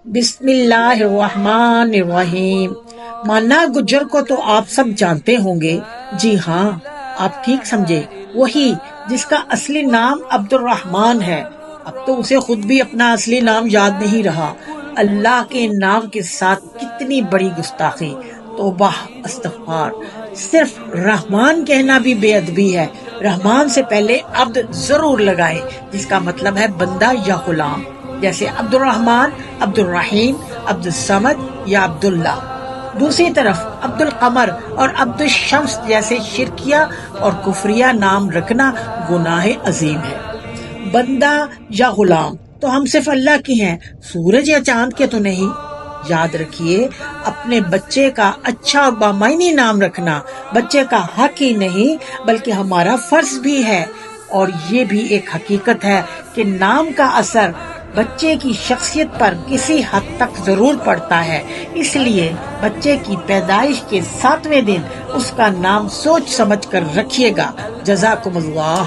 بسم اللہ الرحمن الرحیم۔ مانا گجر کو تو آپ سب جانتے ہوں گے۔ جی ہاں، آپ ٹھیک سمجھے، وہی جس کا اصلی نام عبد الرحمن ہے۔ اب تو اسے خود بھی اپنا اصلی نام یاد نہیں رہا۔ اللہ کے نام کے ساتھ کتنی بڑی گستاخی! توبہ، استغفار! صرف رحمان کہنا بھی بے ادبی ہے۔ رحمان سے پہلے عبد ضرور لگائے، جس کا مطلب ہے بندہ یا غلام، جیسے عبد الرحمن، عبد الرحیم، عبد الصمد یا عبداللہ۔ دوسری طرف عبد القمر اور عبد الشمس جیسے شرکیہ اور کفریہ نام رکھنا گناہ عظیم ہے۔ بندہ یا غلام تو ہم صرف اللہ کی ہیں، سورج یا چاند کے تو نہیں۔ یاد رکھیے، اپنے بچے کا اچھا اور بامعنی نام رکھنا بچے کا حق ہی نہیں بلکہ ہمارا فرض بھی ہے۔ اور یہ بھی ایک حقیقت ہے کہ نام کا اثر بچے کی شخصیت پر کسی حد تک ضرور پڑتا ہے۔ اس لیے بچے کی پیدائش کے 7ویں دن اس کا نام سوچ سمجھ کر رکھیے گا۔ جزاکم اللہ۔